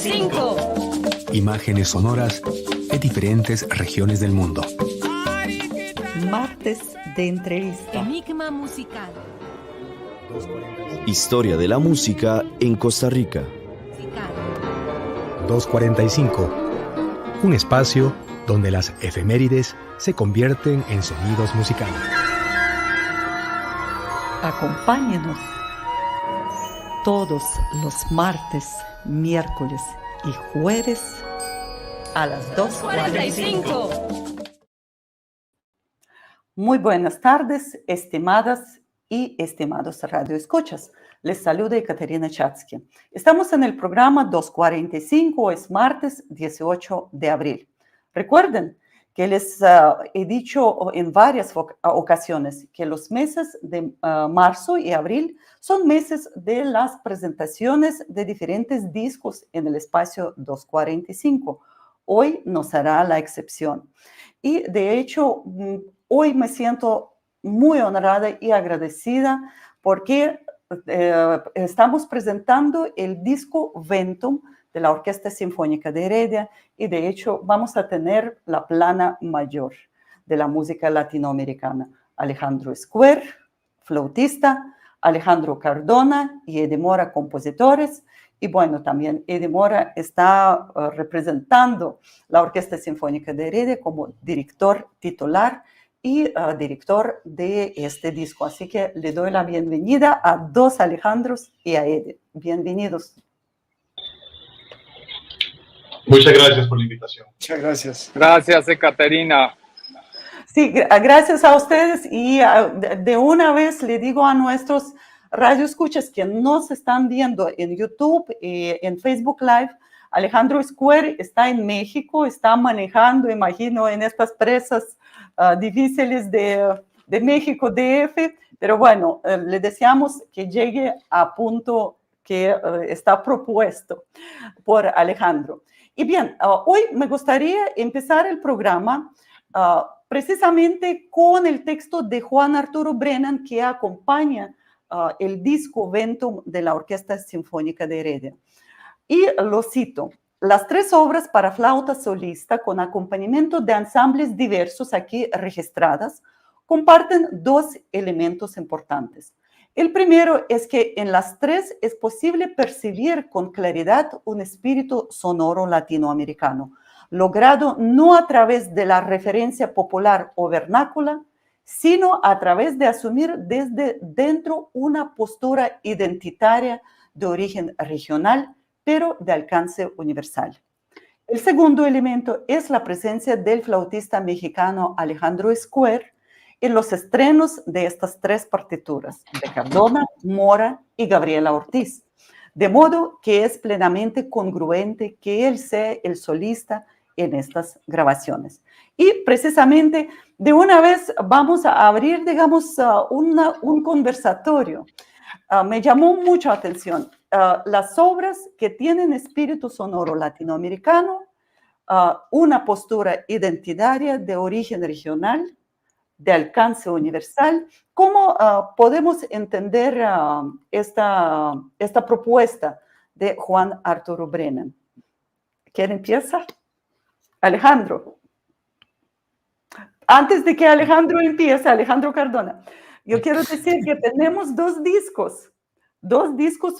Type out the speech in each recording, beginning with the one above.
245. Imágenes sonoras de diferentes regiones del mundo. Martes de entrevista. Enigma musical. Historia de la música en Costa Rica. 245. Un espacio donde las efemérides se convierten en sonidos musicales. Acompáñenos todos los martes, miércoles y jueves a las 2:45. Muy buenas tardes, estimadas y estimados radioescuchas. Les saluda Ekaterina Chatsky. Estamos en el programa 245, es martes 18 de abril. Recuerden que les he dicho en varias ocasiones que los meses de marzo y abril son meses de las presentaciones de diferentes discos en el espacio 245. Hoy no será la excepción. Y de hecho, hoy me siento muy honrada y agradecida porque estamos presentando el disco Ventum de la Orquesta Sinfónica de Heredia y de hecho vamos a tener la plana mayor de la música latinoamericana. Alejandro Squer, flautista, Alejandro Cardona y Eddie Mora, compositores. Y bueno, también Eddie Mora está representando la Orquesta Sinfónica de Heredia como director titular y director de este disco. Así que le doy la bienvenida a dos Alejandros y a Eddie. Bienvenidos. Muchas gracias por la invitación. Muchas gracias. Gracias, Ekaterina. Sí, gracias a ustedes y de una vez le digo a nuestros radioescuchas que nos están viendo en YouTube y en Facebook Live, Alejandro Squer está en México, está manejando, imagino, en estas presas difíciles de México, DF, pero bueno, le deseamos que llegue a punto que está propuesto por Alejandro. Y bien, hoy me gustaría empezar el programa precisamente con el texto de Juan Arturo Brennan que acompaña el disco Ventum de la Orquesta Sinfónica de Heredia. Y lo cito: las tres obras para flauta solista con acompañamiento de ensambles diversos aquí registradas comparten dos elementos importantes. El primero es que en las tres es posible percibir con claridad un espíritu sonoro latinoamericano, logrado no a través de la referencia popular o vernácula, sino a través de asumir desde dentro una postura identitaria de origen regional, pero de alcance universal. El segundo elemento es la presencia del flautista mexicano Alejandro Squer en los estrenos de estas tres partituras, de Cardona, Mora y Gabriela Ortiz, de modo que es plenamente congruente que él sea el solista en estas grabaciones. Y precisamente de una vez vamos a abrir, digamos, un conversatorio. Me llamó mucho la atención las obras que tienen espíritu sonoro latinoamericano, una postura identitaria de origen regional, de alcance universal. ¿Cómo podemos entender esta propuesta de Juan Arturo Brennan? ¿Quién empieza? Alejandro. Antes de que Alejandro empiece, Alejandro Cardona, yo quiero decir que tenemos dos discos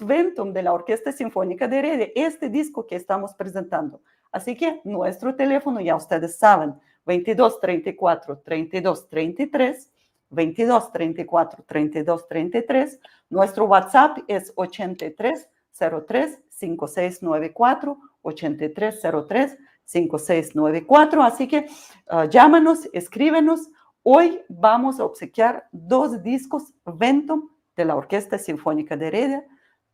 Ventum de la Orquesta Sinfónica de Heredia, este disco que estamos presentando. Así que nuestro teléfono, ya ustedes saben, 2234-3233, 2234-3233. Nuestro WhatsApp es 8303-5694, 8303-5694. Así que llámanos, escríbenos. Hoy vamos a obsequiar dos discos Ventum de la Orquesta Sinfónica de Heredia,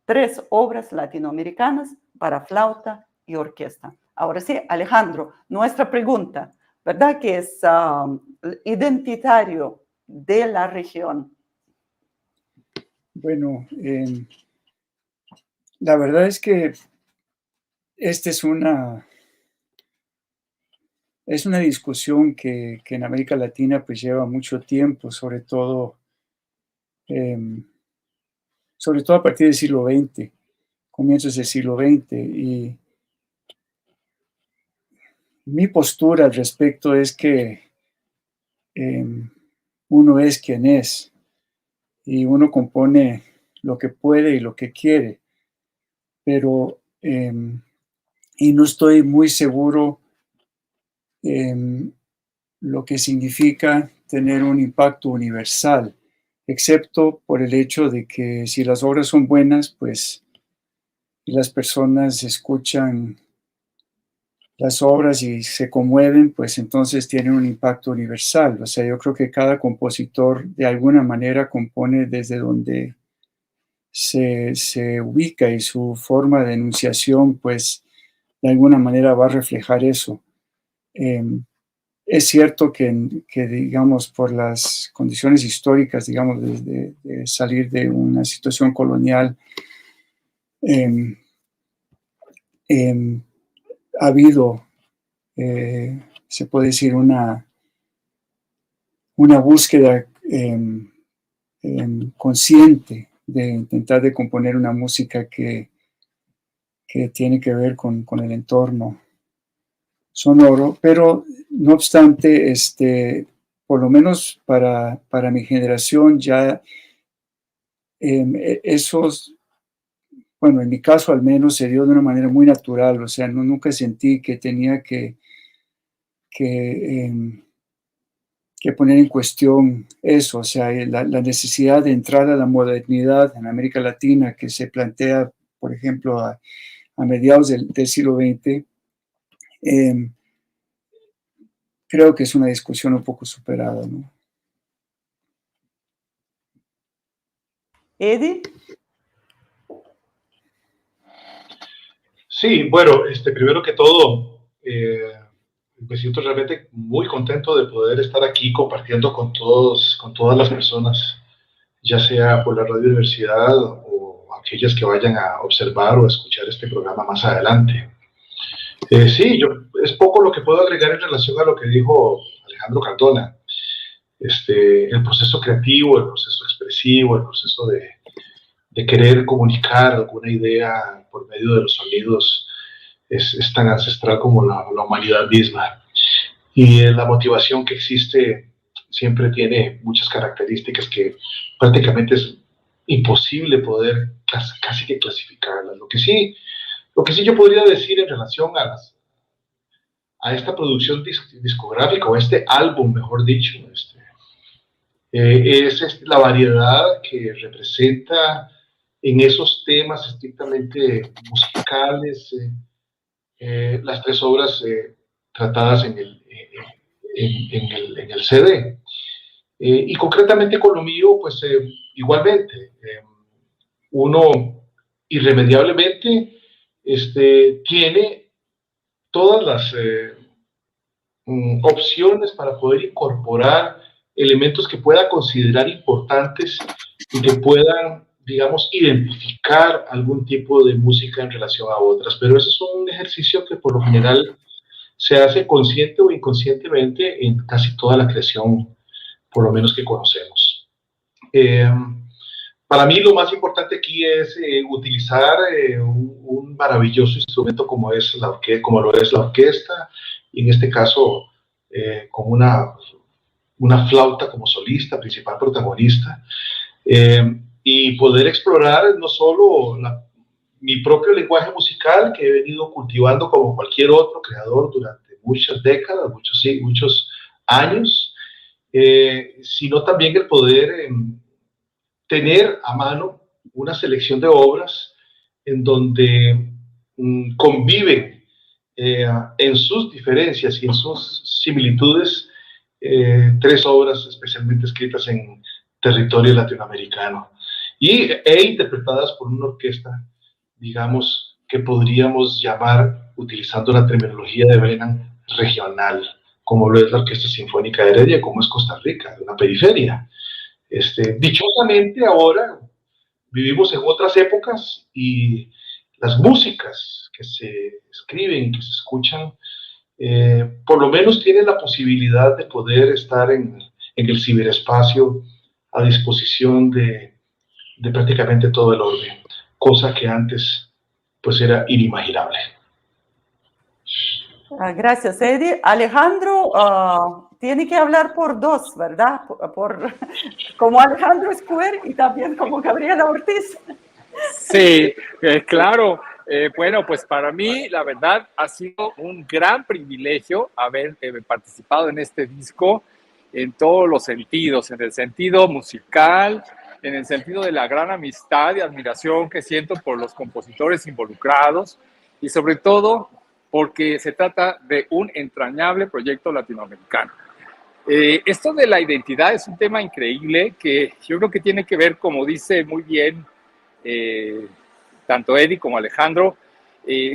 tres obras latinoamericanas para flauta y orquesta. Ahora sí, Alejandro, nuestra pregunta, ¿verdad? Que es identitario de la región. Bueno, la verdad es que esta es una discusión que en América Latina pues lleva mucho tiempo, sobre todo a partir del siglo XX, comienzos del siglo XX, y mi postura al respecto es que uno es quien es y uno compone lo que puede y lo que quiere, pero y no estoy muy seguro lo que significa tener un impacto universal, excepto por el hecho de que si las obras son buenas, pues y las personas escuchan las obras y se conmueven, pues entonces tienen un impacto universal. O sea, yo creo que cada compositor de alguna manera compone desde donde se ubica y su forma de enunciación, pues de alguna manera va a reflejar eso. Es cierto que, digamos, por las condiciones históricas, digamos, de salir de una situación colonial, ha habido, se puede decir, una búsqueda consciente de intentar de componer una música que tiene que ver con el entorno sonoro, pero no obstante, por lo menos para mi generación ya esos, bueno, en mi caso al menos se dio de una manera muy natural, o sea, nunca sentí que tenía que poner en cuestión eso, o sea, la necesidad de entrar a la modernidad en América Latina que se plantea, por ejemplo, a mediados del siglo XX, creo que es una discusión un poco superada, ¿no? Eddie. Sí, bueno, primero que todo, me siento realmente muy contento de poder estar aquí compartiendo con todas las personas, ya sea por la Radio Universidad o aquellas que vayan a observar o a escuchar este programa más adelante. Sí, es poco lo que puedo agregar en relación a lo que dijo Alejandro Cardona. El proceso creativo, el proceso expresivo, el proceso de querer comunicar alguna idea por medio de los sonidos es tan ancestral como la humanidad misma. Y la motivación que existe siempre tiene muchas características que prácticamente es imposible poder casi que clasificarlas. Lo que sí yo podría decir en relación a esta producción discográfica, o este álbum, mejor dicho, es la variedad que representa en esos temas estrictamente musicales, las tres obras tratadas en el CD. Y concretamente con lo mío, pues igualmente, uno irremediablemente tiene todas las opciones para poder incorporar elementos que pueda considerar importantes y que puedan, digamos, identificar algún tipo de música en relación a otras. Pero eso es un ejercicio que por lo general se hace consciente o inconscientemente en casi toda la creación, por lo menos que conocemos. Para mí lo más importante aquí es utilizar un maravilloso instrumento como lo es la orquesta, y en este caso con una flauta como solista, principal protagonista, y poder explorar no solo mi propio lenguaje musical que he venido cultivando como cualquier otro creador durante muchas décadas, muchos años, sino también el poder tener a mano una selección de obras en donde conviven en sus diferencias y en sus similitudes tres obras especialmente escritas en territorio latinoamericano e interpretadas por una orquesta, digamos, que podríamos llamar, utilizando la terminología de Brennan, regional, como lo es la Orquesta Sinfónica de Heredia, como es Costa Rica, de una periferia. Dichosamente ahora vivimos en otras épocas y las músicas que se escriben y que se escuchan por lo menos tienen la posibilidad de poder estar en el ciberespacio a disposición de prácticamente todo el orden, cosa que antes pues era inimaginable. Gracias, Eddie. Alejandro tiene que hablar por dos, ¿verdad? Como Alejandro Square y también como Gabriela Ortiz. Sí, claro. Bueno, pues para mí, la verdad, ha sido un gran privilegio haber participado en este disco en todos los sentidos, en el sentido musical, en el sentido de la gran amistad y admiración que siento por los compositores involucrados y sobre todo porque se trata de un entrañable proyecto latinoamericano. Esto de la identidad es un tema increíble que yo creo que tiene que ver, como dice muy bien tanto Eddie como Alejandro,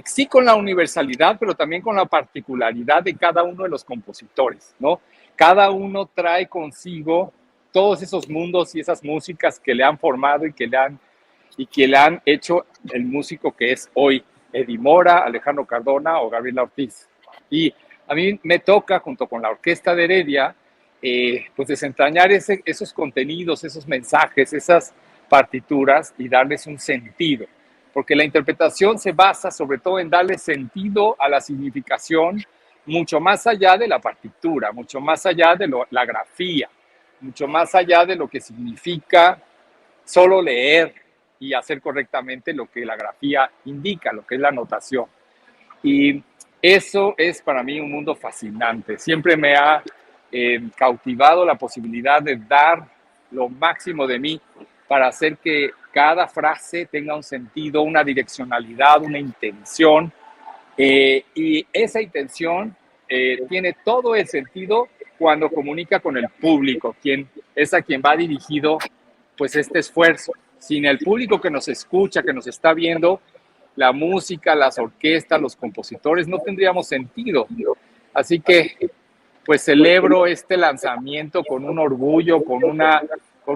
sí con la universalidad, pero también con la particularidad de cada uno de los compositores, ¿no? Cada uno trae consigo todos esos mundos y esas músicas que le han formado y que le han hecho el músico que es hoy Eddie Mora, Alejandro Cardona o Gabriela Ortiz. Y a mí me toca, junto con la Orquesta de Heredia, pues desentrañar esos contenidos, esos mensajes, esas partituras y darles un sentido, porque la interpretación se basa sobre todo en darle sentido a la significación mucho más allá de la partitura, mucho más allá de la grafía, mucho más allá de lo que significa solo leer y hacer correctamente lo que la grafía indica, lo que es la notación. Y eso es para mí un mundo fascinante. Siempre me ha cautivado la posibilidad de dar lo máximo de mí para hacer que cada frase tenga un sentido, una direccionalidad, una intención. Y esa intención tiene todo el sentido cuando comunica con el público, quien es a quien va dirigido pues este esfuerzo. Sin el público que nos escucha, que nos está viendo, la música, las orquestas, los compositores, no tendríamos sentido. Así que pues celebro este lanzamiento con un orgullo, con una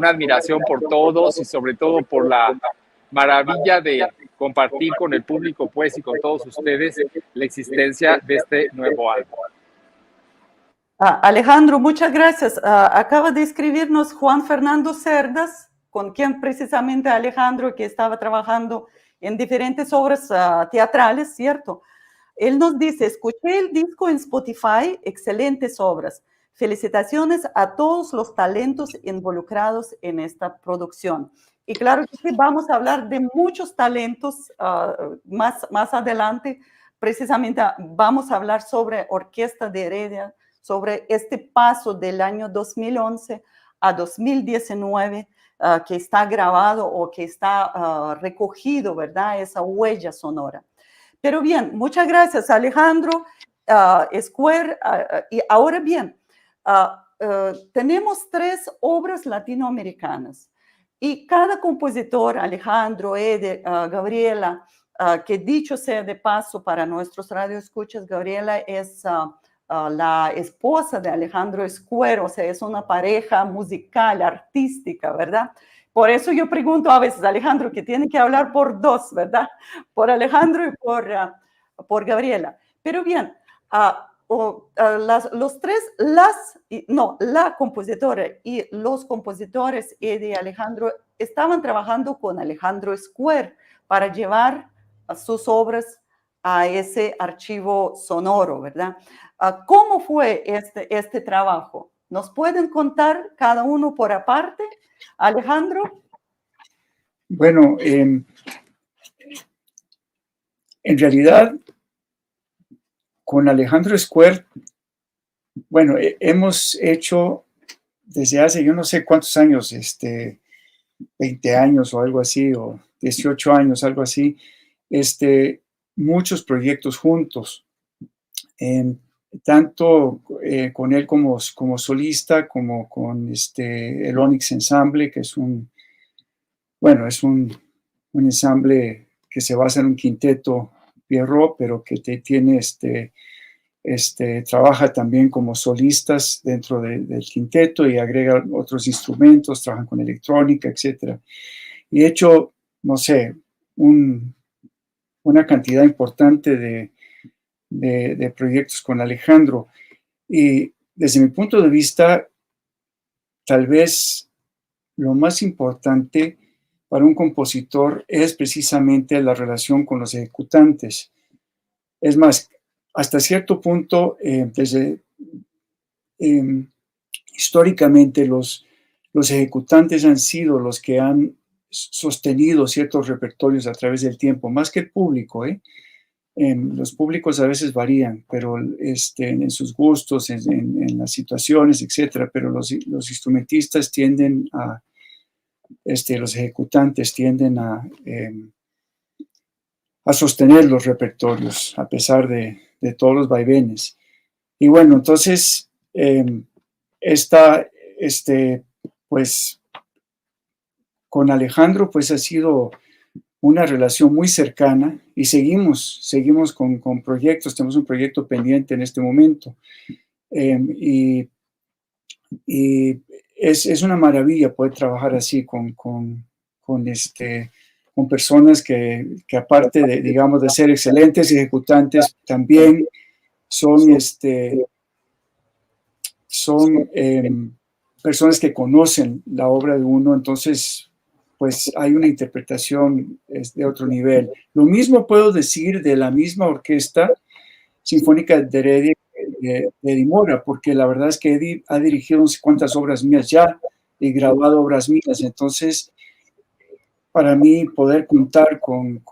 admiración por todos y sobre todo por la maravilla de compartir con el público pues y con todos ustedes la existencia de este nuevo álbum. Alejandro, muchas gracias. Acaba de escribirnos Juan Fernando Cerdas, con quien precisamente Alejandro, que estaba trabajando en diferentes obras teatrales, ¿cierto? Él nos dice, escuché el disco en Spotify, excelentes obras. Felicitaciones a todos los talentos involucrados en esta producción. Y claro que sí, vamos a hablar de muchos talentos más adelante. Precisamente vamos a hablar sobre Orquesta de Heredia, sobre este paso del año 2011 a 2019, que está grabado o que está recogido, ¿verdad? Esa huella sonora. Pero bien, muchas gracias, Alejandro, Square. Y ahora bien, tenemos 3 obras latinoamericanas y cada compositor, Alejandro, Ede, Gabriela, que dicho sea de paso para nuestros radioescuchas, Gabriela es la esposa de Alejandro Square, o sea, es una pareja musical, artística, ¿verdad? Por eso yo pregunto a veces, Alejandro, que tiene que hablar por dos, ¿verdad? Por Alejandro y por Gabriela. Pero bien, los tres, la compositora y los compositores, Eddie y Alejandro, estaban trabajando con Alejandro Square para llevar sus obras a ese archivo sonoro, ¿verdad? ¿Cómo fue este trabajo? ¿Nos pueden contar cada uno por aparte? Alejandro. Bueno, en realidad, con Alejandro Square, bueno, hemos hecho desde hace yo no sé cuántos años, 20 años o algo así, o 18 años, algo así, muchos proyectos juntos, tanto con él como solista, como con el Onyx Ensemble, que es un ensamble que se basa en un quinteto Pierrot, pero que tiene trabaja también como solistas dentro del quinteto y agrega otros instrumentos, trabajan con electrónica, etc. Y he hecho, no sé, una cantidad importante de proyectos con Alejandro. Y desde mi punto de vista, tal vez lo más importante para un compositor es precisamente la relación con los ejecutantes. Es más, hasta cierto punto, históricamente los ejecutantes han sido los que han sostenido ciertos repertorios a través del tiempo, más que el público. Los públicos a veces varían, pero en sus gustos, en las situaciones, etcétera, pero los instrumentistas tienden a, los ejecutantes tienden a sostener los repertorios a pesar de todos los vaivenes. Y bueno, entonces, pues, con Alejandro, pues ha sido una relación muy cercana y seguimos con proyectos. Tenemos un proyecto pendiente en este momento. Y es una maravilla poder trabajar así con personas que aparte de, digamos, de ser excelentes ejecutantes, también son personas que conocen la obra de uno. Entonces, pues hay una interpretación de otro nivel. Lo mismo puedo decir de la misma Orquesta Sinfónica de Heredia de Eddie Mora, porque la verdad es que Eddie ha dirigido no sé cuántas obras mías ya y grabado obras mías. Entonces, para mí poder contar con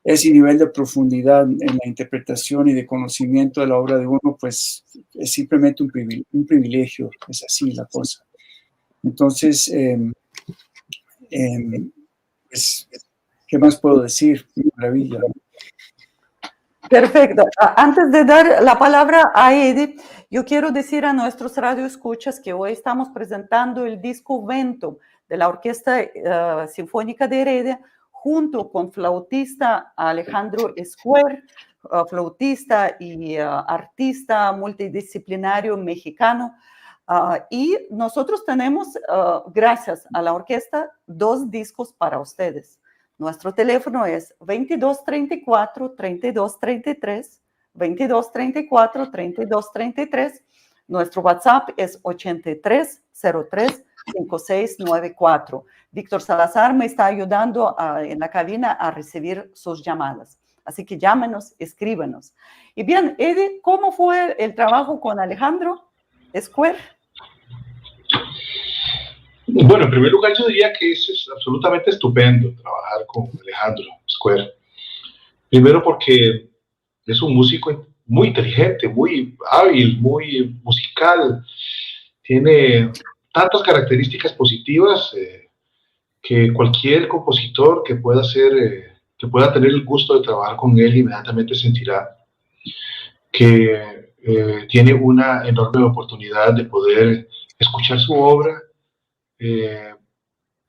ese nivel de profundidad en la interpretación y de conocimiento de la obra de uno, pues es simplemente un privilegio. Es así la cosa. Entonces, pues, ¿qué más puedo decir? Maravilla. Perfecto. Antes de dar la palabra a Eddie, yo quiero decir a nuestros radioescuchas que hoy estamos presentando el disco Vento de la Orquesta Sinfónica de Heredia, junto con flautista Alejandro Esquer, flautista y artista multidisciplinario mexicano. Y nosotros tenemos, gracias a la orquesta, 2 discos para ustedes. Nuestro teléfono es 2234-3233, 2234-3233. Nuestro WhatsApp es 8303-5694. Víctor Salazar me está ayudando en la cabina a recibir sus llamadas. Así que llámenos, escríbanos. Y bien, Eddie, ¿cómo fue el trabajo con Alejandro Esquer? Bueno, en primer lugar yo diría que es absolutamente estupendo trabajar con Alejandro Esquer. Primero porque es un músico muy inteligente, muy hábil, muy musical. Tiene tantas características positivas que cualquier compositor que pueda tener el gusto de trabajar con él inmediatamente sentirá que tiene una enorme oportunidad de poder escuchar su obra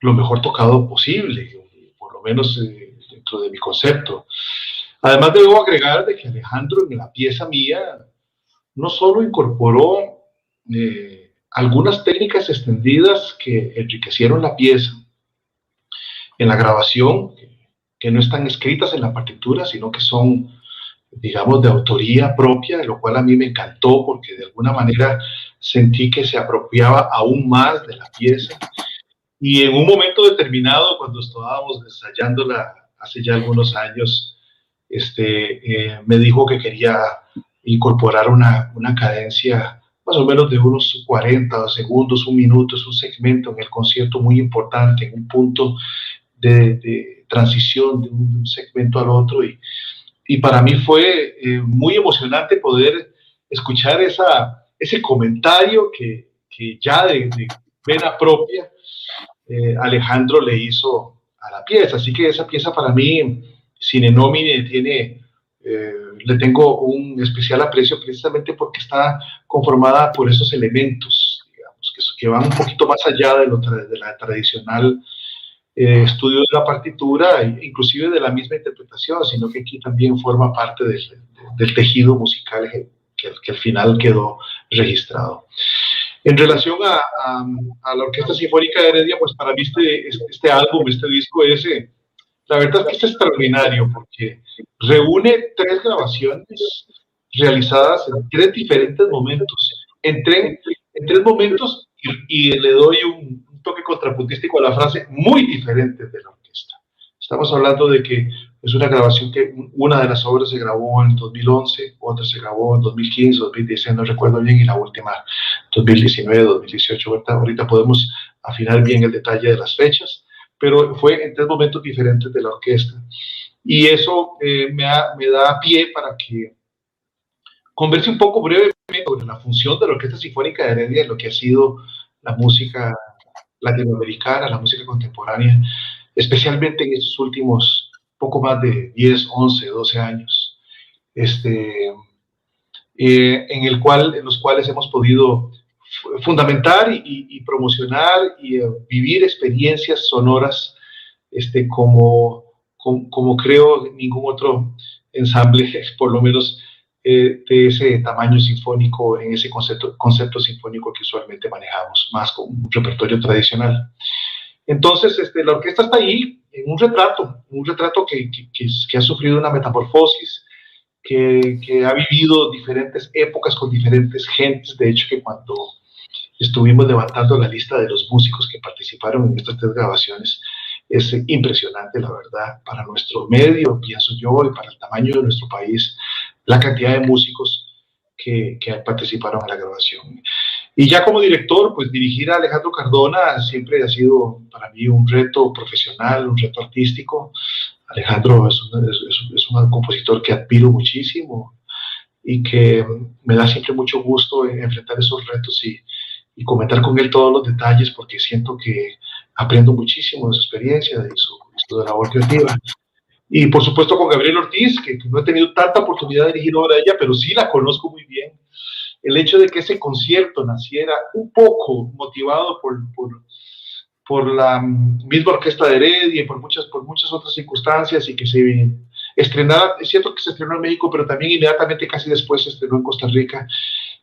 lo mejor tocado posible, por lo menos dentro de mi concepto. Además debo agregar de que Alejandro en la pieza mía no solo incorporó algunas técnicas extendidas que enriquecieron la pieza en la grabación, que no están escritas en la partitura, sino que son, digamos, de autoría propia, lo cual a mí me encantó porque de alguna manera sentí que se apropiaba aún más de la pieza. Y en un momento determinado, cuando estábamos ensayándola hace ya algunos años, me dijo que quería incorporar una cadencia más o menos de unos 40 segundos, un minuto. Es un segmento en el concierto muy importante, en un punto de transición de un segmento al otro, y para mí fue muy emocionante poder escuchar ese comentario que ya de vena propia Alejandro le hizo a la pieza. Así que esa pieza para mí, sine nomine, le tengo un especial aprecio precisamente porque está conformada por esos elementos, digamos, que van un poquito más allá de la tradicional estudio de la partitura, inclusive de la misma interpretación, sino que aquí también forma parte del tejido musical que al final quedó registrado. En relación a la Orquesta Sinfónica de Heredia, pues para mí este álbum, este disco la verdad es que es extraordinario porque reúne 3 grabaciones realizadas en 3 diferentes momentos, en 3 momentos, y le doy un toque contrapuntístico a la frase, muy diferentes de la orquesta. Estamos hablando de que Es una grabación que una de las obras se grabó en 2011, otra se grabó en 2015, 2016, no recuerdo bien, y la última 2019, 2018. Ahorita podemos afinar bien el detalle de las fechas, pero fue en 3 momentos diferentes de la orquesta. Y eso me da pie para que converse un poco brevemente sobre la función de la Orquesta Sinfónica de Heredia en lo que ha sido la música latinoamericana, la música contemporánea, especialmente en estos últimos poco más de 10, 11, 12 años, en los cuales hemos podido fundamentar y promocionar y vivir experiencias sonoras como creo ningún otro ensamble, por lo menos de ese tamaño sinfónico, en ese concepto sinfónico que usualmente manejamos, más con un repertorio tradicional. Entonces, la orquesta está ahí en un retrato que ha sufrido una metamorfosis, que ha vivido diferentes épocas con diferentes gentes. De hecho, que cuando estuvimos levantando la lista de los músicos que participaron en estas 3 grabaciones, es impresionante, la verdad, para nuestro medio, pienso yo, y para el tamaño de nuestro país, la cantidad de músicos que participaron en la grabación. Y ya como director, pues dirigir a Alejandro Cardona siempre ha sido para mí un reto profesional, un reto artístico. Alejandro es un compositor que admiro muchísimo y que me da siempre mucho gusto enfrentar esos retos y comentar con él todos los detalles, porque siento que aprendo muchísimo de su experiencia, de su labor creativa. Y por supuesto con Gabriela Ortiz, que no he tenido tanta oportunidad de dirigir obra de ella, pero sí la conozco muy bien. El hecho de que ese concierto naciera un poco motivado por la misma Orquesta de Heredia y por muchas otras circunstancias, y que se estrenara, es cierto que se estrenó en México, pero también inmediatamente casi después se estrenó en Costa Rica,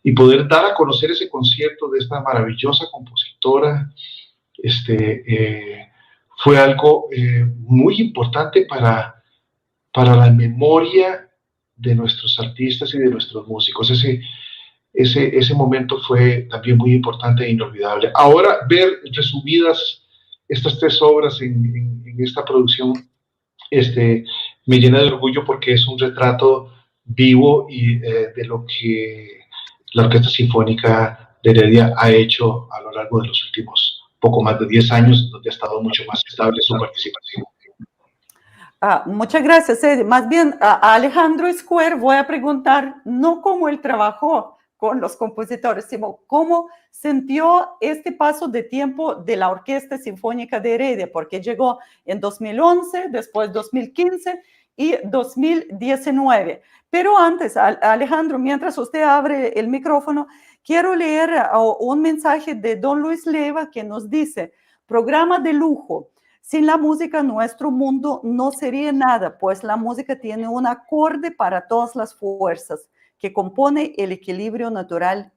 y poder dar a conocer ese concierto de esta maravillosa compositora, fue algo muy importante para la memoria de nuestros artistas y de nuestros músicos. Ese momento fue también muy importante e inolvidable. Ahora, ver resumidas estas 3 obras en esta producción me llena de orgullo, porque es un retrato vivo y de lo que la Orquesta Sinfónica de Heredia ha hecho a lo largo de los últimos poco más de 10 años, donde ha estado mucho más estable su participación. Muchas gracias, Eddie. Más bien, a Alejandro Square voy a preguntar no cómo él trabajó con los compositores, sino cómo sintió este paso de tiempo de la Orquesta Sinfónica de Heredia, porque llegó en 2011, después 2015 y 2019. Pero antes, Alejandro, mientras usted abre el micrófono, quiero leer un mensaje de don Luis Leiva que nos dice: programa de lujo. Sin la música, nuestro mundo no sería nada, pues la música tiene un acorde para todas las fuerzas que compone el equilibrio natural.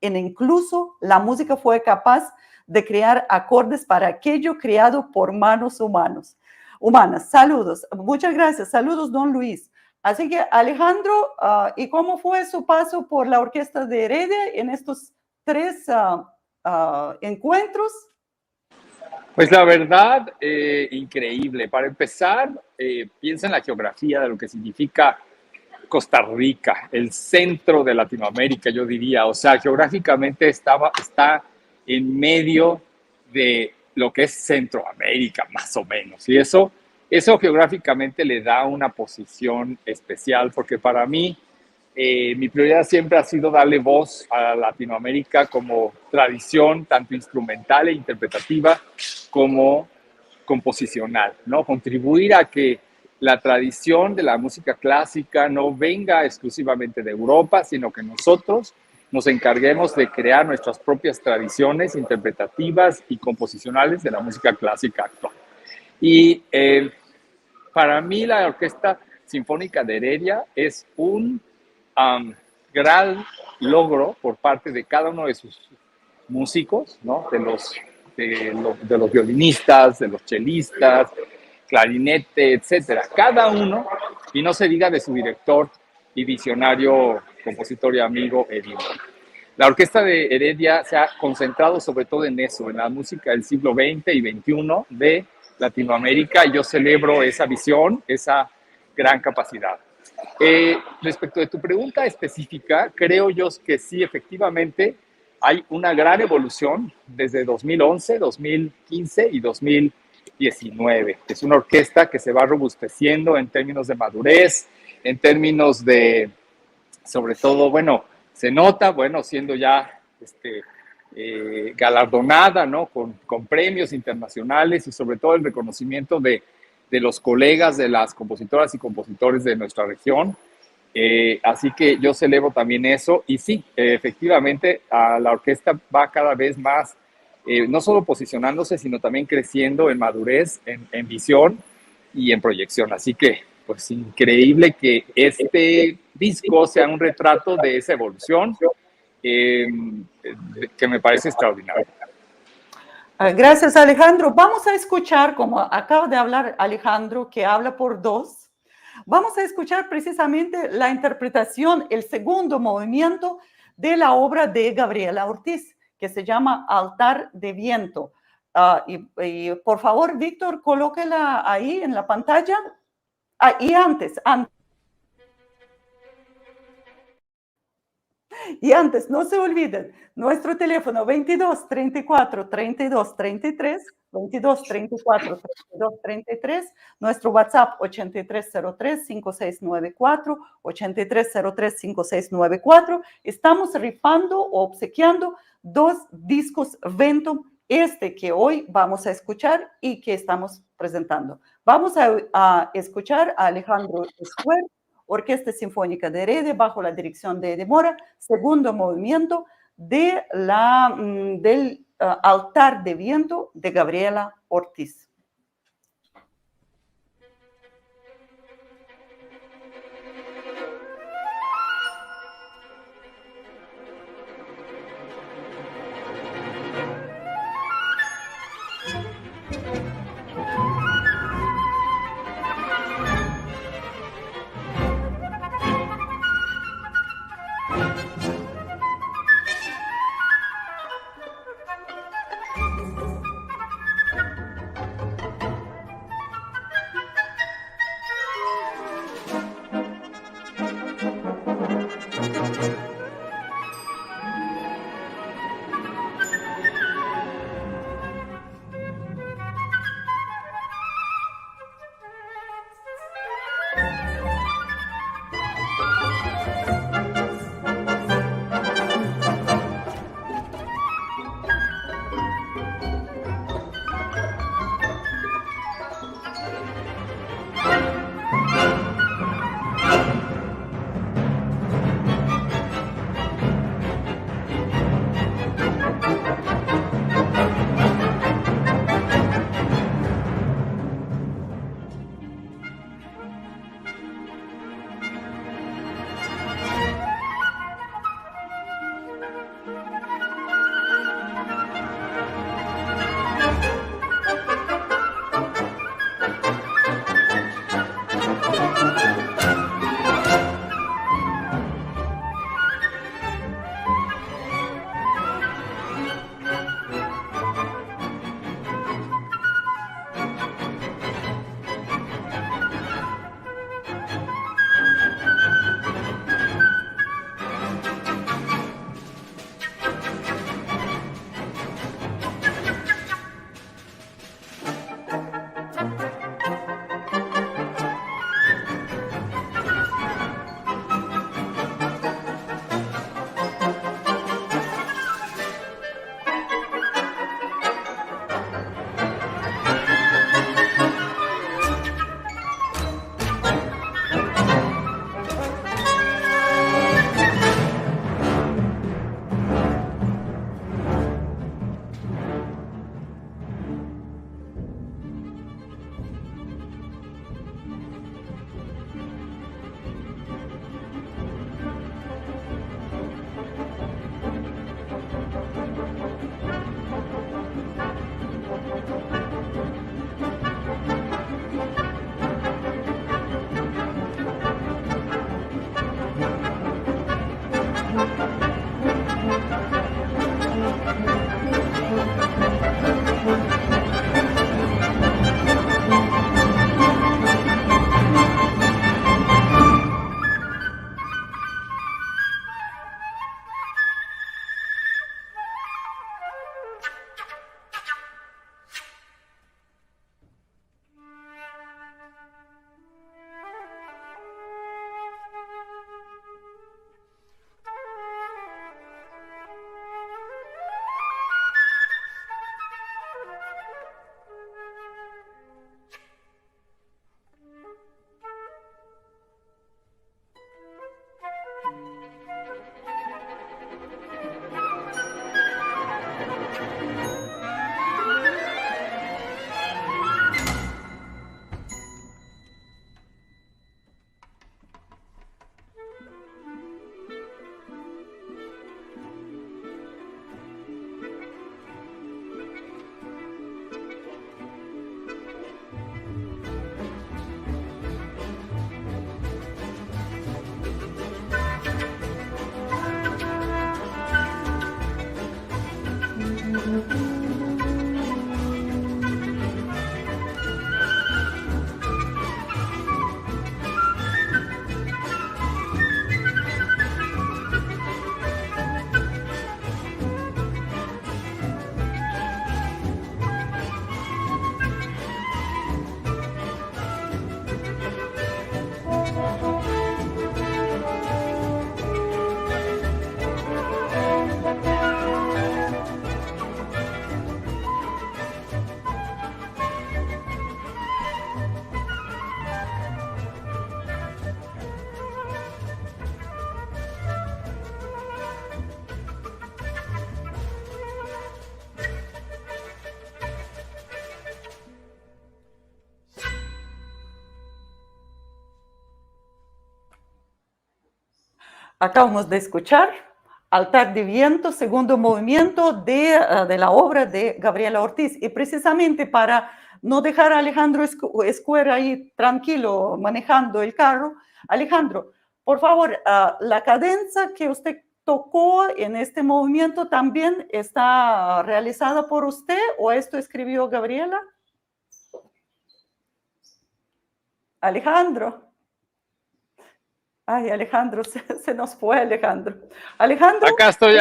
Incluso la música fue capaz de crear acordes para aquello creado por manos humanas. Saludos, muchas gracias. Saludos, don Luis. Así que, Alejandro, ¿y cómo fue su paso por la Orquesta de Heredia en estos 3 encuentros? Pues la verdad, increíble. Para empezar, piensa en la geografía de lo que significa Costa Rica, el centro de Latinoamérica, yo diría. O sea, geográficamente está en medio de lo que es Centroamérica, más o menos. Y eso geográficamente le da una posición especial, porque para mí mi prioridad siempre ha sido darle voz a Latinoamérica como tradición, tanto instrumental e interpretativa como composicional, ¿no? Contribuir a que la tradición de la música clásica no venga exclusivamente de Europa, sino que nosotros nos encarguemos de crear nuestras propias tradiciones interpretativas y composicionales de la música clásica actual. Y para mí la Orquesta Sinfónica de Heredia es un gran logro por parte de cada uno de sus músicos, ¿no? De los violinistas, de los chelistas, clarinete, etcétera. Cada uno, y no se diga de su director y visionario, compositor y amigo Eddie. La Orquesta de Heredia se ha concentrado sobre todo en eso, en la música del siglo XX y XXI de Latinoamérica, y yo celebro esa visión, esa gran capacidad. Respecto de tu pregunta específica, creo yo que sí, efectivamente, hay una gran evolución desde 2011, 2015 y 2019. Es una orquesta que se va robusteciendo en términos de madurez, en términos de, sobre todo, bueno, se nota, bueno, siendo ya galardonada, ¿no? Con premios internacionales y sobre todo el reconocimiento de los colegas, de las compositoras y compositores de nuestra región. Así que yo celebro también eso. Y sí, efectivamente, la orquesta va cada vez más, no solo posicionándose, sino también creciendo en madurez, en visión y en proyección. Así que, pues, increíble que este disco sea un retrato de esa evolución, que me parece extraordinario. Gracias, Alejandro. Vamos a escuchar, como acaba de hablar Alejandro, que habla por dos, vamos a escuchar precisamente la interpretación, el segundo movimiento de la obra de Gabriela Ortiz, que se llama Altar de Viento. Y por favor, Víctor, colóquela ahí en la pantalla. Y antes. Y antes, no se olviden, nuestro teléfono 22 34 32 33, 22 34 32 33, nuestro WhatsApp 8303 5694, 8303 5694. Estamos rifando o obsequiando 2 discos Ventum, que hoy vamos a escuchar y que estamos presentando. Vamos a escuchar a Alejandro Escuer, Orquesta Sinfónica de Heredia, bajo la dirección de Mora, segundo movimiento del Altar de Viento de Gabriela Ortiz. Acabamos de escuchar Altar de Viento, segundo movimiento de la obra de Gabriela Ortiz. Y precisamente para no dejar a Alejandro Escuer ahí tranquilo manejando el carro, Alejandro, por favor, la cadencia que usted tocó en este movimiento también está realizada por usted o esto escribió Gabriela? Alejandro. Ay, Alejandro, se nos fue Alejandro. Alejandro. Acá estoy.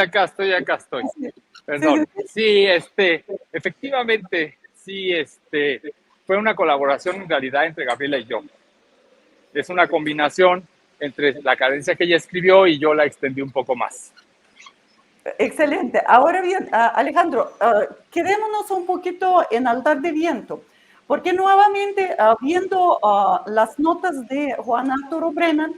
Perdón. Sí, efectivamente, sí, fue una colaboración en realidad entre Gabriela y yo. Es una combinación entre la cadencia que ella escribió y yo la extendí un poco más. Excelente. Ahora bien, Alejandro, quedémonos un poquito en Altar de Viento, porque nuevamente, viendo las notas de Juan Arturo Brennan,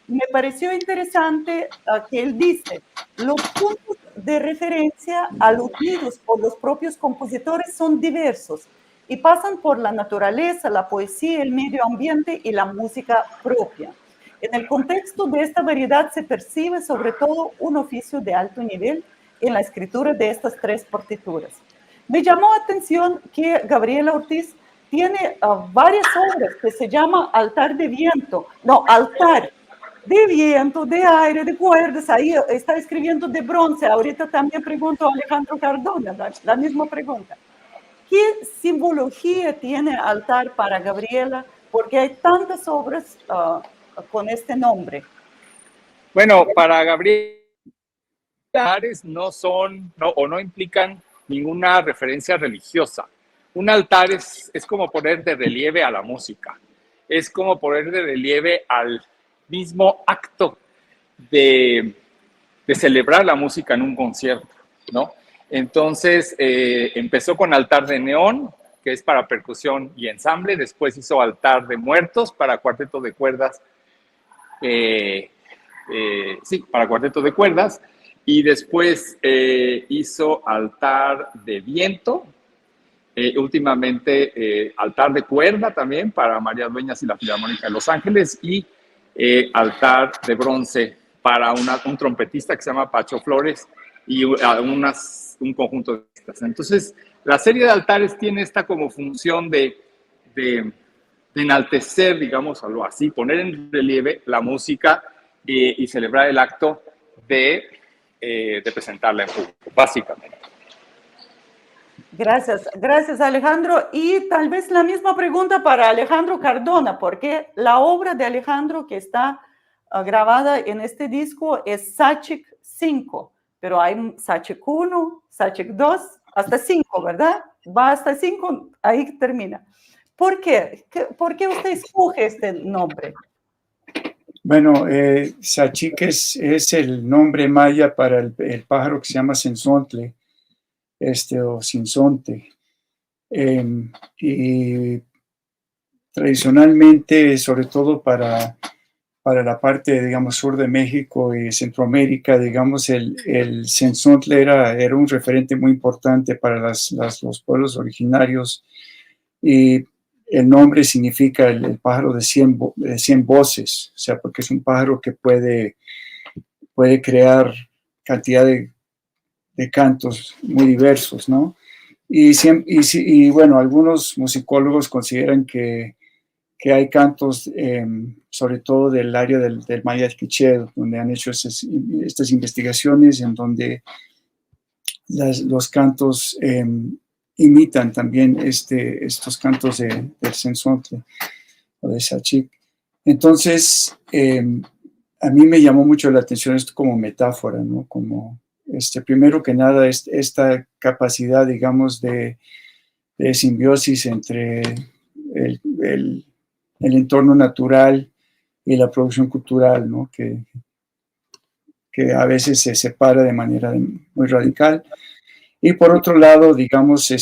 me pareció interesante que él dice, los puntos de referencia aludidos por los propios compositores son diversos y pasan por la naturaleza, la poesía, el medio ambiente y la música propia. En el contexto de esta variedad se percibe sobre todo un oficio de alto nivel en la escritura de estas tres partituras. Me llamó la atención que Gabriela Ortiz tiene varias obras que se llama Altar de Viento, no, Altar de Viento, de Aire, de Cuerdas, ahí está escribiendo de bronce. Ahorita también pregunto a Alejandro Cardona, la misma pregunta. ¿Qué simbología tiene Altar para Gabriela? Porque hay tantas obras con este nombre. Bueno, para Gabriela, altares no implican ninguna referencia religiosa. Un altar es como poner de relieve a la música, es como poner de relieve al mismo acto de celebrar la música en un concierto, ¿no? Entonces, empezó con Altar de Neón, que es para percusión y ensamble. Después hizo Altar de Muertos para cuarteto de cuerdas. Para cuarteto de cuerdas. Y después hizo Altar de Viento. Últimamente, Altar de Cuerda también para María Dueñas y la Filarmónica de Los Ángeles. Y Altar de Bronce para un trompetista que se llama Pacho Flores y un conjunto de estas. Entonces, la serie de altares tiene esta como función de enaltecer, digamos, algo así, poner en relieve la música y celebrar el acto de presentarla en público, básicamente. Gracias Alejandro. Y tal vez la misma pregunta para Alejandro Cardona, porque la obra de Alejandro que está grabada en este disco es Sachik 5, pero hay Sachik 1, Sachik 2, hasta 5, ¿verdad? Va hasta 5, ahí termina. ¿Por qué? ¿Por qué usted escoge este nombre? Bueno, Sachik es el nombre maya para el pájaro que se llama sensontle, o sinsonte. Y tradicionalmente, sobre todo para la parte, digamos, sur de México y Centroamérica, digamos, el sensontle era un referente muy importante para los pueblos originarios, y el nombre significa el pájaro de 100 voces, o sea, porque es un pájaro que puede crear cantidad de cantos muy diversos, ¿no? Y bueno, algunos musicólogos consideran que hay cantos, sobre todo del área del Maya Quiché, donde han hecho estas investigaciones, en donde los cantos imitan también estos cantos del sensontle o de Sachik. Entonces, a mí me llamó mucho la atención esto como metáfora, ¿no? Como, primero que nada, esta capacidad, digamos, de simbiosis entre el entorno natural y la producción cultural, ¿no? Que a veces se separa de manera muy radical. Y por otro lado, digamos,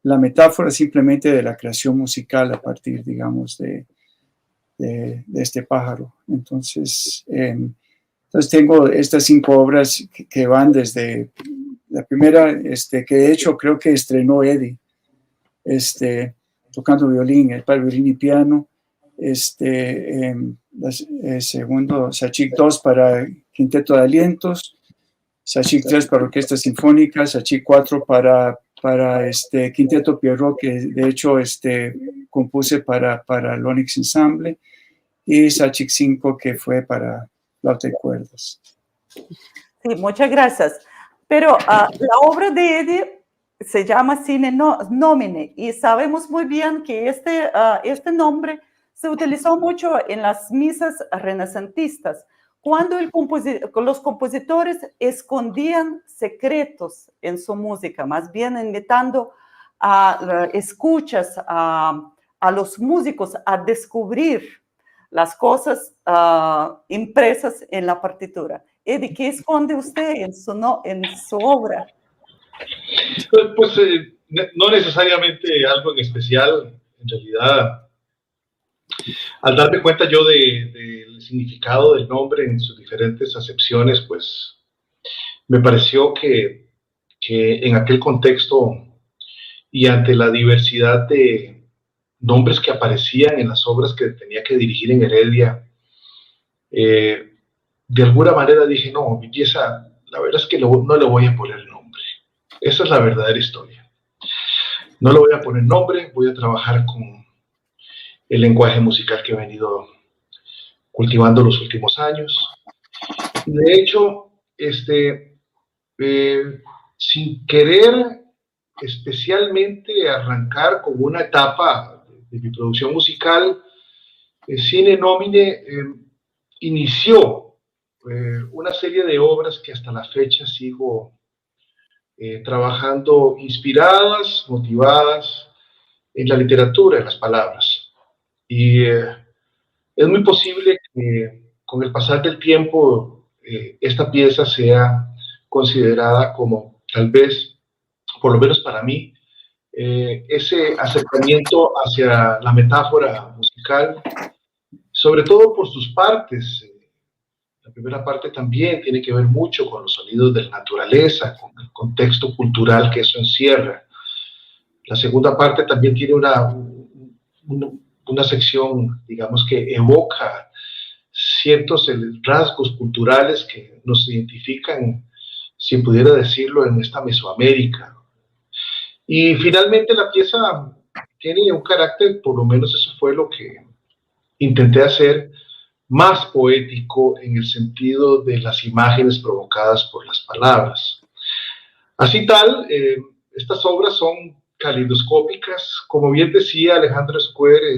la metáfora simplemente de la creación musical a partir, digamos, de este pájaro. Entonces tengo estas 5 obras que van desde la primera, que de hecho creo que estrenó Eddie, tocando violín, para violín y piano, segundo, Sachik 2 para quinteto de alientos, Sachik 3 para orquesta sinfónica, Sachik 4 para quinteto Pierrot, que de hecho compuse para el Onyx Ensemble, y Sachik 5 que fue para flauta y cuerdas. Sí, muchas gracias. Pero la obra de Eddie se llama Sine Nomine y sabemos muy bien que este nombre se utilizó mucho en las misas renacentistas, cuando los compositores escondían secretos en su música, más bien invitando a escuchas, a los músicos a descubrir las cosas impresas en la partitura. Eddie, ¿qué esconde usted en su obra? Pues no necesariamente algo en especial, en realidad. Al darme cuenta yo del significado del nombre en sus diferentes acepciones, pues me pareció que en aquel contexto y ante la diversidad de nombres que aparecían en las obras que tenía que dirigir en Heredia, de alguna manera dije, no, mi pieza, la verdad es que no le voy a poner nombre. Esa es la verdadera historia. No le voy a poner nombre, voy a trabajar con el lenguaje musical que he venido cultivando los últimos años. De hecho, sin querer especialmente arrancar con una etapa de mi producción musical, Sine Nomine inició una serie de obras que hasta la fecha sigo trabajando, inspiradas, motivadas en la literatura, en las palabras. Y es muy posible que con el pasar del tiempo esta pieza sea considerada como, tal vez, por lo menos para mí, ese acercamiento hacia la metáfora musical, sobre todo por sus partes. La primera parte también tiene que ver mucho con los sonidos de la naturaleza, con el contexto cultural que eso encierra. La segunda parte también tiene una sección, digamos, que evoca ciertos rasgos culturales que nos identifican, si pudiera decirlo, en esta Mesoamérica. Y finalmente la pieza tiene un carácter, por lo menos eso fue lo que intenté hacer, más poético en el sentido de las imágenes provocadas por las palabras. Así tal, estas obras son calidoscópicas. Como bien decía Alejandro Square,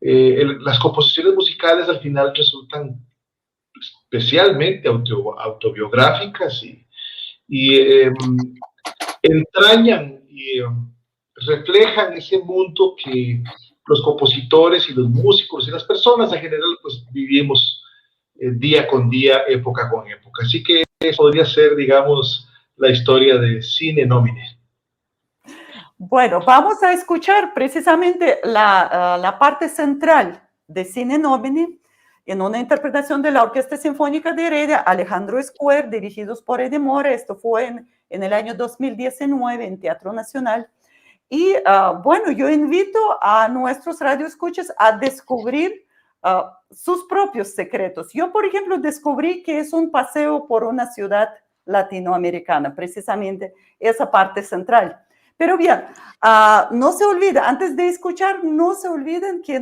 las composiciones musicales al final resultan especialmente autobiográficas y entrañan y reflejan ese mundo que los compositores y los músicos y las personas en general pues vivimos día con día, época con época. Así que podría ser, digamos, la historia de Sine Nomine. Bueno, vamos a escuchar precisamente la parte central de Sine Nomine en una interpretación de la Orquesta Sinfónica de Heredia, Alejandro Square, dirigidos por Eddie Mora. Esto fue en el año 2019 en Teatro Nacional. Y bueno, yo invito a nuestros radioescuchas a descubrir sus propios secretos. Yo, por ejemplo, descubrí que es un paseo por una ciudad latinoamericana, precisamente esa parte central. Pero bien, no se olviden, antes de escuchar, no se olviden que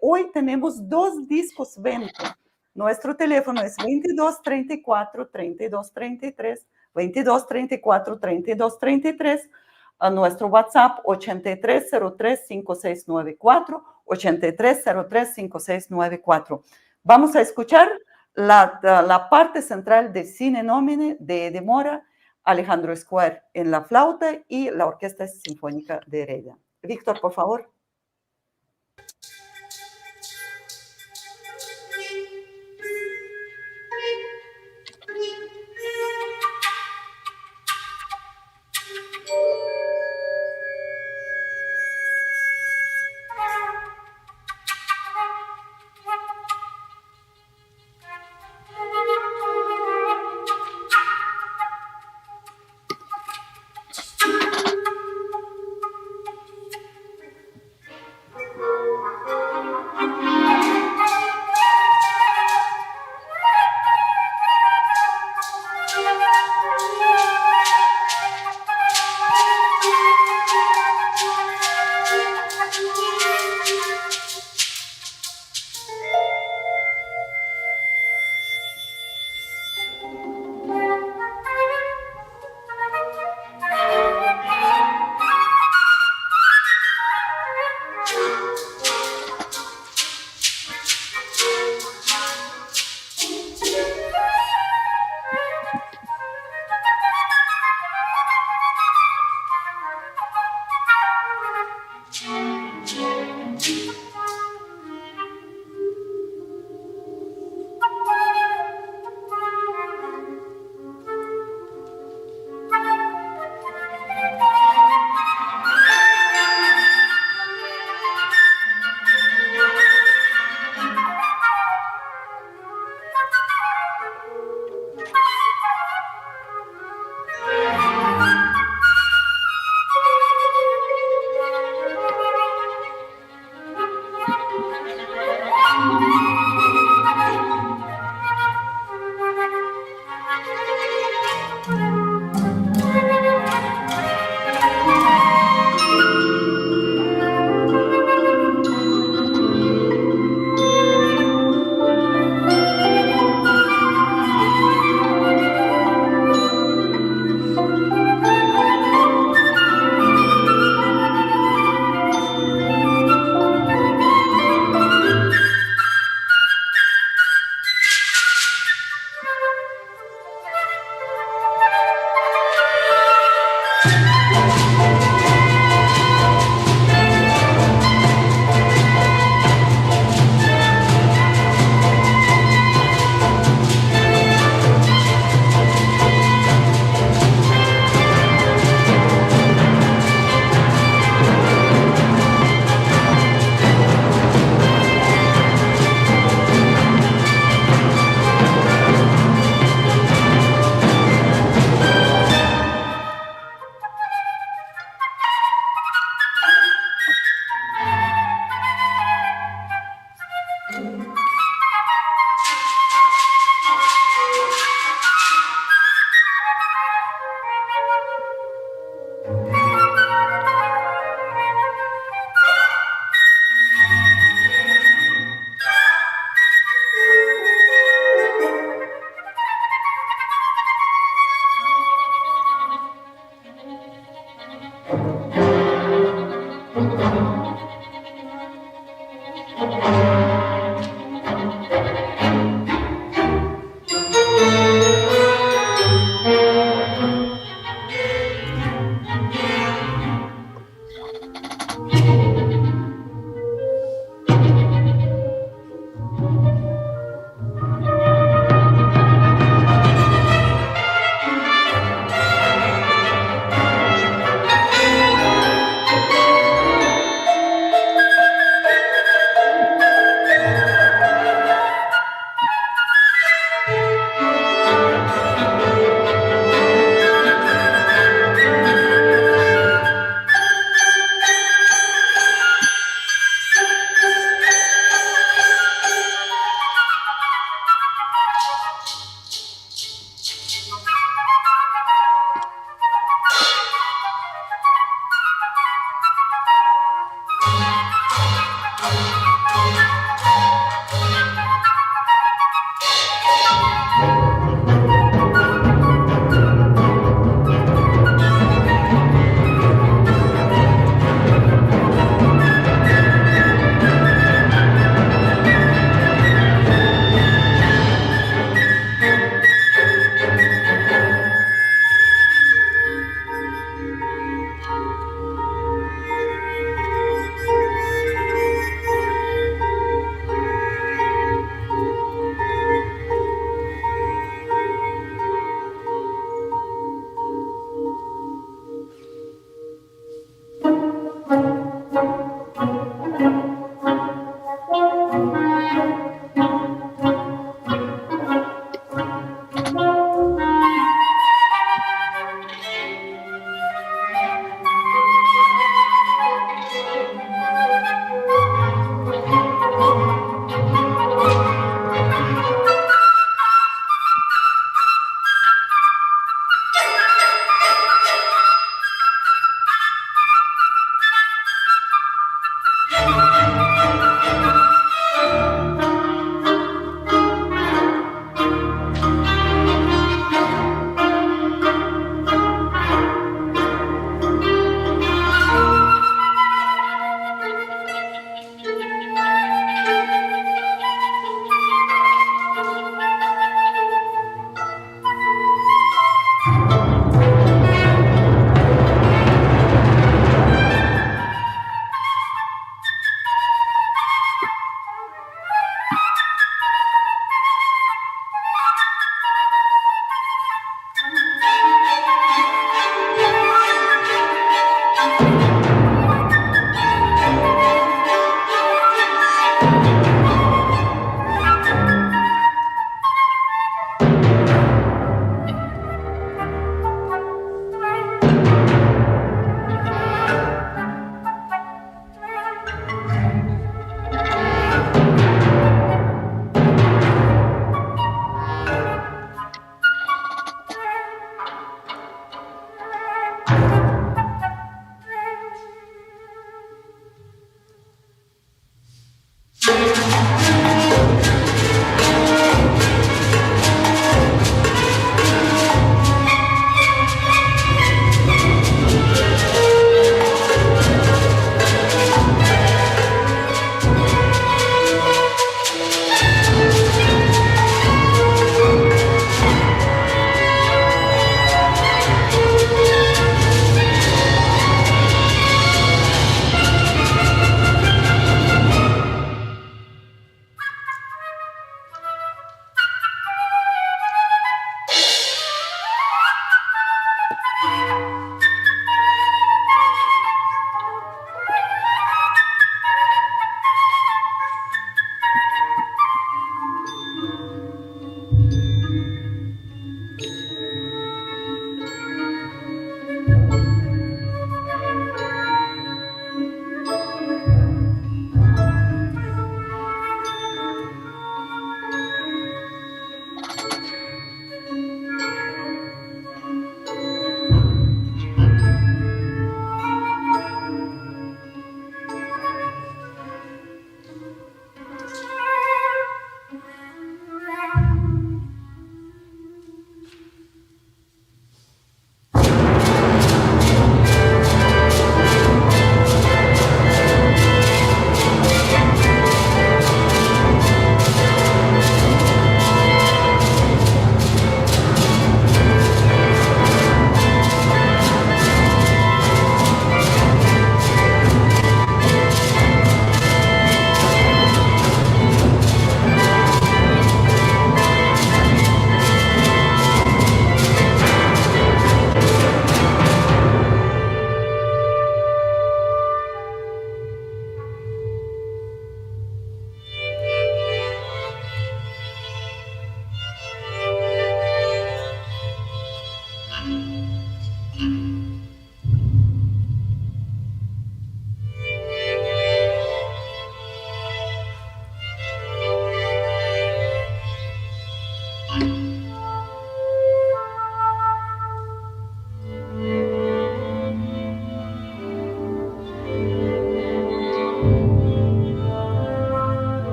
hoy tenemos 2 discos venta. Nuestro teléfono es 2234-3233, 2234-3233. A nuestro WhatsApp 8303-5694, 8303-5694. Vamos a escuchar la parte central de Sine Nomine de Eddie Mora, Alejandro Square en la flauta y la Orquesta Sinfónica de Heredia. Víctor, por favor.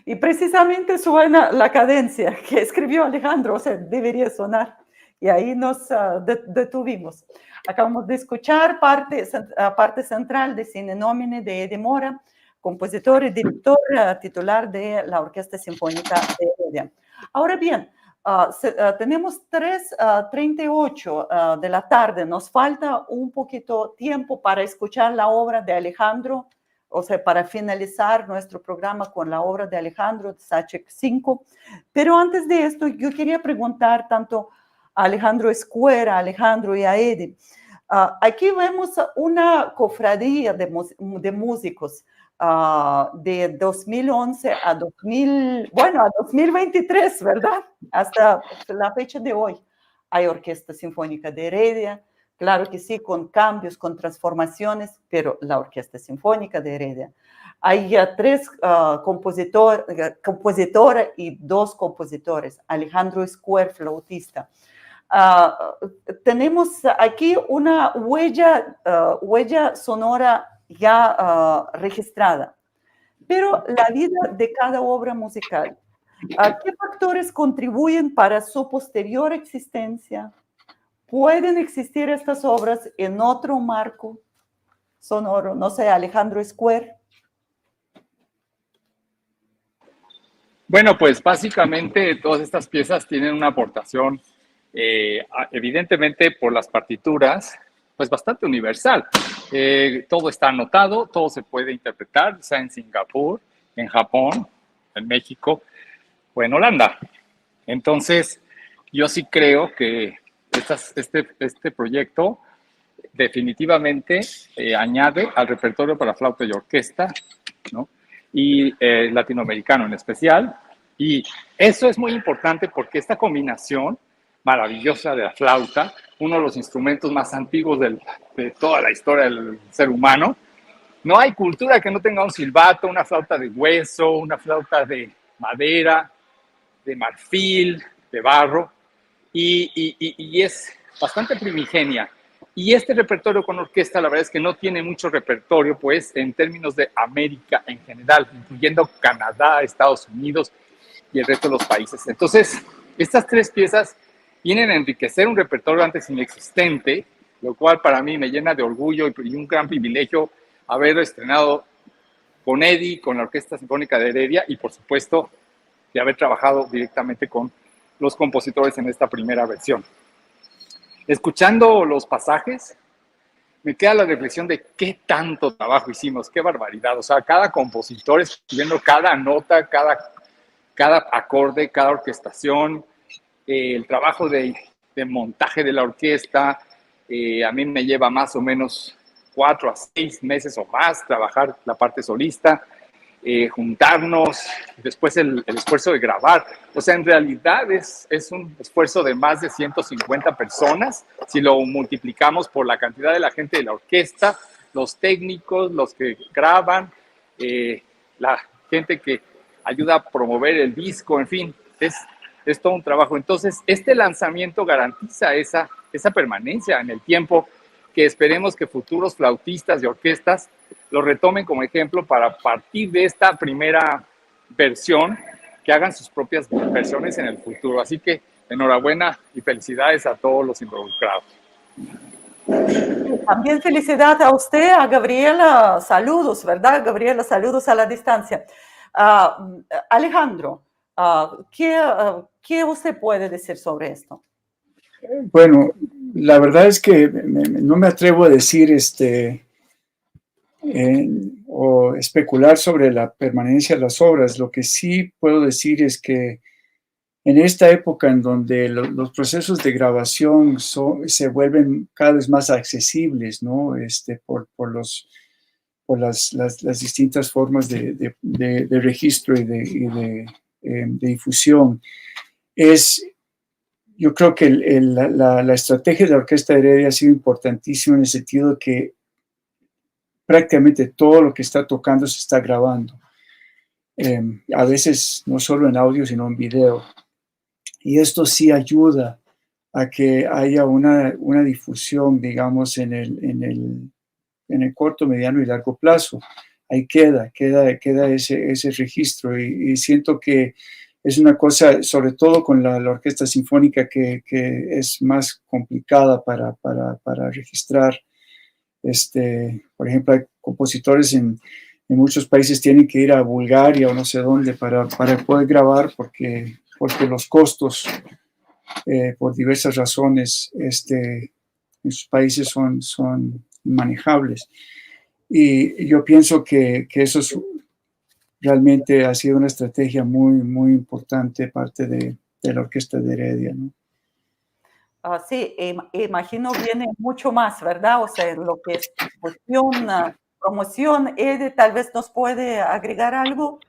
Y precisamente suena la cadencia que escribió Alejandro, o sea, debería sonar. Y ahí nos detuvimos. Acabamos de escuchar parte central de Sine Nomine de Eddie Mora, compositor y director titular de la Orquesta Sinfónica de Heredia. Ahora bien, tenemos 3:38 de la tarde. Nos falta un poquito tiempo para escuchar la obra de Alejandro, o sea, para finalizar nuestro programa con la obra de Alejandro, Dsáček 5. Pero antes de esto, yo quería preguntar tanto a Alejandro Escuera, a Alejandro y a Eddie. Aquí vemos una cofradía de músicos de 2011 a 2023, ¿verdad? Hasta la fecha de hoy. Hay Orquesta Sinfónica de Heredia, claro que sí, con cambios, con transformaciones, pero la Orquesta Sinfónica de Heredia. Hay 3 compositoras y 2 compositores. Alejandro Escuer, flautista. Tenemos aquí una huella sonora ya registrada, pero la vida de cada obra musical, ¿qué factores contribuyen para su posterior existencia? ¿Pueden existir estas obras en otro marco sonoro? No sé, Alejandro Escuer. Bueno, pues básicamente todas estas piezas tienen una aportación, evidentemente por las partituras, pues bastante universal. Todo está anotado, todo se puede interpretar, sea en Singapur, en Japón, en México o en Holanda. Entonces, yo sí creo que este proyecto definitivamente añade al repertorio para flauta y orquesta, ¿no? Y latinoamericano en especial. Y eso es muy importante porque esta combinación maravillosa de la flauta, uno de los instrumentos más antiguos de toda la historia del ser humano, no hay cultura que no tenga un silbato, una flauta de hueso, una flauta de madera, de marfil, de barro, y es bastante primigenia. Y este repertorio con orquesta, la verdad es que no tiene mucho repertorio, pues, en términos de América en general, incluyendo Canadá, Estados Unidos y el resto de los países. Entonces, estas 3 piezas vienen a enriquecer un repertorio antes inexistente, lo cual para mí me llena de orgullo y un gran privilegio haber estrenado con Eddie, con la Orquesta Sinfónica de Heredia y, por supuesto, de haber trabajado directamente con los compositores en esta primera versión. Escuchando los pasajes, me queda la reflexión de qué tanto trabajo hicimos, qué barbaridad. O sea, cada compositor escribiendo cada nota, cada acorde, cada orquestación, el trabajo de montaje de la orquesta. A mí me lleva más o menos 4 a 6 meses o más trabajar la parte solista. Juntarnos, después el esfuerzo de grabar. O sea, en realidad es un esfuerzo de más de 150 personas, si lo multiplicamos por la cantidad de la gente de la orquesta, los técnicos, los que graban, la gente que ayuda a promover el disco, en fin, es todo un trabajo. Entonces, este lanzamiento garantiza esa permanencia en el tiempo, que esperemos que futuros flautistas y orquestas lo retomen como ejemplo para partir de esta primera versión, que hagan sus propias versiones en el futuro. Así que enhorabuena y felicidades a todos los involucrados. También felicidad a usted, a Gabriela, saludos, ¿verdad? Gabriela, saludos a la distancia. Alejandro, ¿qué usted puede decir sobre esto? Bueno, la verdad es que no me atrevo a decir o especular sobre la permanencia de las obras. Lo que sí puedo decir es que en esta época en donde los procesos de grabación se vuelven cada vez más accesibles, ¿no? Por las distintas formas de registro y de difusión, yo creo que la estrategia de la Orquesta de Heredia ha sido importantísima en el sentido de que prácticamente todo lo que está tocando se está grabando. A veces no solo en audio, sino en video. Y esto sí ayuda a que haya una difusión, digamos, en el corto, mediano y largo plazo. ahí queda ese registro y siento que es una cosa, sobre todo con la orquesta sinfónica, que es más complicada para registrar. Por ejemplo, hay compositores en muchos países tienen que ir a Bulgaria o no sé dónde para poder grabar porque los costos, por diversas razones, en sus países son inmanejables. Y yo pienso que eso realmente ha sido una estrategia muy, muy importante parte de la orquesta de Heredia, ¿no? Sí, imagino viene mucho más, ¿verdad? O sea, lo que es cuestión, promoción, Ede, tal vez nos puede agregar algo.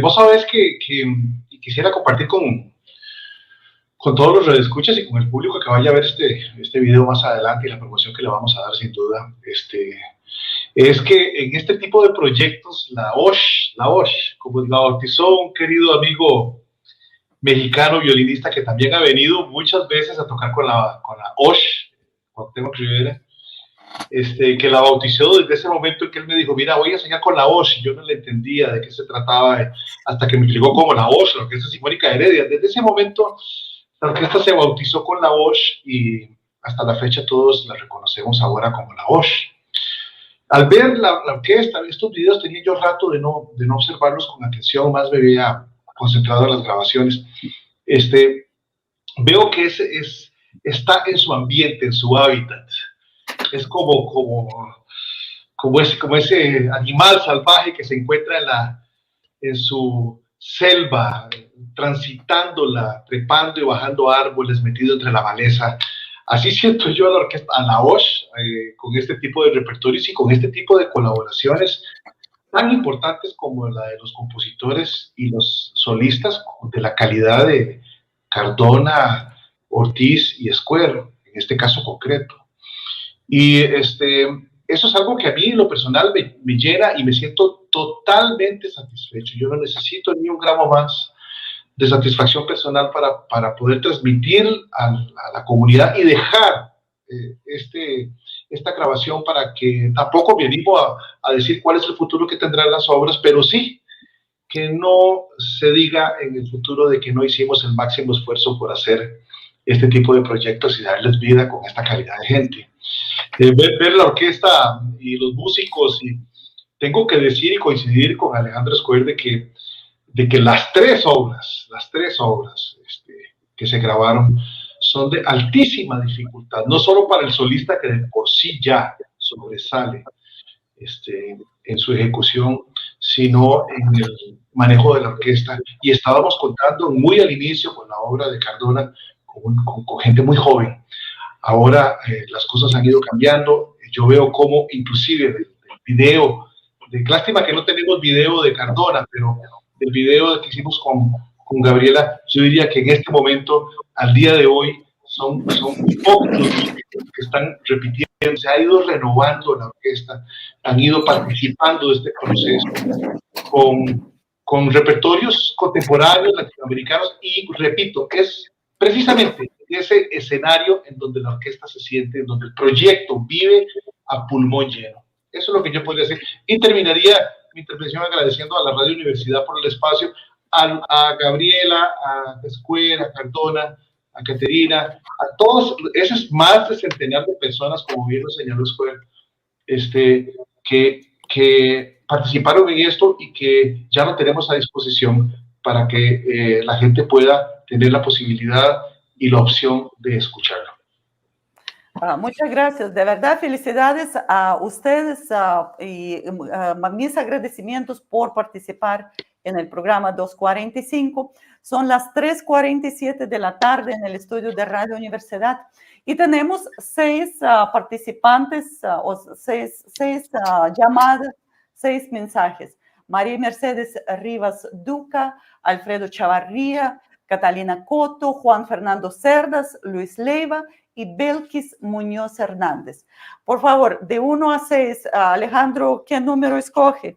Vos sabés que quisiera compartir con todos los radioescuchas y con el público que vaya a ver este video más adelante y la promoción que le vamos a dar sin duda, es que en este tipo de proyectos, la OSH, como la bautizó un querido amigo mexicano violinista que también ha venido muchas veces a tocar con la OSH, Cuauhtémoc Rivera, que la bautizó desde ese momento en que él me dijo, mira, voy a enseñar con la OSH, y yo no le entendía de qué se trataba, hasta que me explicó cómo la OSH, la Orquesta Sinfónica de Heredia. Desde ese momento la orquesta se bautizó con la OSH y hasta la fecha todos la reconocemos ahora como la OSH. Al ver la orquesta, estos videos tenía yo rato de no observarlos con atención, más me había concentrado en las grabaciones. Veo que está en su ambiente, en su hábitat. Es como ese animal salvaje que se encuentra en su selva, transitándola, trepando y bajando árboles, metido entre la maleza. Así siento yo a la orquesta, a la OSH, con este tipo de repertorios y con este tipo de colaboraciones tan importantes como la de los compositores y los solistas de la calidad de Cardona, Ortiz y Escuero, en este caso concreto. Y eso es algo que a mí en lo personal me llena y me siento totalmente satisfecho. Yo no necesito ni un gramo más de satisfacción personal para poder transmitir a la comunidad y dejar esta grabación para que tampoco me animo a decir cuál es el futuro que tendrán las obras, pero sí que no se diga en el futuro de que no hicimos el máximo esfuerzo por hacer este tipo de proyectos y darles vida con esta calidad de gente. Ver la orquesta y los músicos, y tengo que decir y coincidir con Alejandro Escuer de que las tres obras que se grabaron son de altísima dificultad, no solo para el solista que de por sí ya sobresale en su ejecución, sino en el manejo de la orquesta. Y estábamos contando muy al inicio con la obra de Cardona con gente muy joven. Ahora las cosas han ido cambiando. Yo veo cómo inclusive el video, lástima que no tenemos video de Cardona, pero el video que hicimos con Gabriela, yo diría que en este momento, al día de hoy, son muy pocos los que están repitiendo. Se ha ido renovando la orquesta, han ido participando de este proceso con repertorios contemporáneos latinoamericanos y, repito, es precisamente ese escenario en donde la orquesta se siente, en donde el proyecto vive a pulmón lleno. Eso es lo que yo podría decir. Y terminaría mi intervención agradeciendo a la Radio Universidad por el espacio, a Gabriela, a Escuer, a Cardona, a Caterina, a todos esos más de centenar de personas, como bien lo señaló Escuer, que participaron en esto y que ya lo tenemos a disposición para que la gente pueda tener la posibilidad y la opción de escucharlo. Muchas gracias. De verdad, felicidades a ustedes y mis agradecimientos por participar en el programa 245. Son las 3:47 de la tarde en el estudio de Radio Universidad y tenemos 6 participantes o 6 llamadas, 6 mensajes. María Mercedes Rivas Duca, Alfredo Chavarría, Catalina Coto, Juan Fernando Cerdas, Luis Leiva y Belkis Muñoz Hernández. Por favor, de 1 a 6, Alejandro, ¿qué número escoge?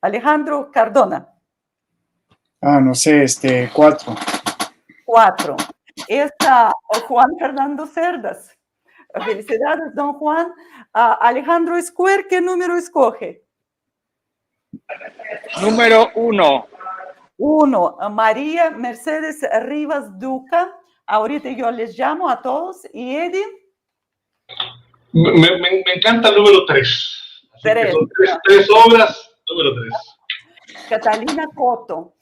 Alejandro Cardona. No sé, 4. 4. Juan Fernando Cerdas. Felicidades, don Juan. Alejandro Square, ¿qué número escoge? Número 1. 1. María Mercedes Rivas Duca. Ahorita yo les llamo a todos. ¿Y Eddie? Me encanta el número 3. Así que son tres obras, número 3. Catalina Coto.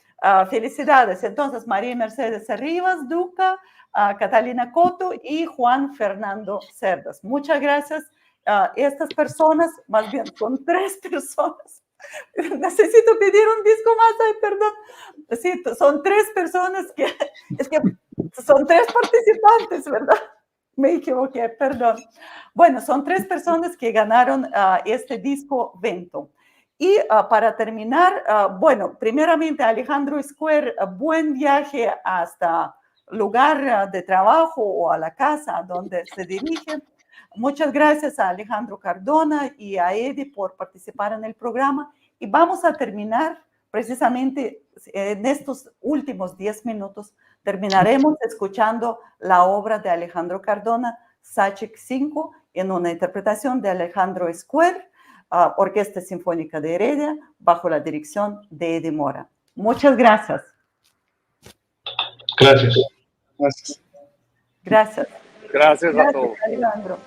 Felicidades. Entonces, María Mercedes Rivas Duca, Catalina Coto y Juan Fernando Cerdas. Muchas gracias. Estas personas, más bien son 3 personas. Necesito pedir un disco más, ay, perdón. Sí, son 3 personas es que son 3 participantes, ¿verdad? Me equivoqué, perdón. Bueno, son 3 personas que ganaron este disco Vento. Y para terminar, bueno, primeramente Alejandro Square, buen viaje hasta lugar de trabajo o a la casa donde se dirige. Muchas gracias a Alejandro Cardona y a Eddie por participar en el programa. Y vamos a terminar precisamente en estos últimos 10 minutos. Terminaremos escuchando la obra de Alejandro Cardona, Sachik 5, en una interpretación de Alejandro Square, Orquesta Sinfónica de Heredia, bajo la dirección de Eddie Mora. Muchas gracias. Gracias. Gracias. Gracias. Gracias a todos. Alejandro.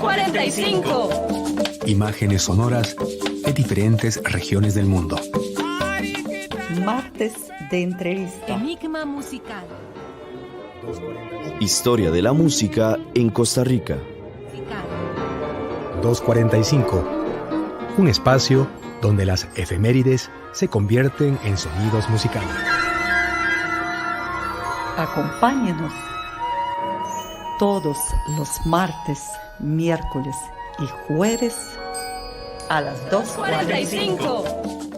2:45. Imágenes sonoras de diferentes regiones del mundo. Martes de entrevista. Enigma musical. Historia de la música en Costa Rica. 2:45. Un espacio donde las efemérides se convierten en sonidos musicales. Acompáñenos todos los martes, miércoles y jueves a las 2:45.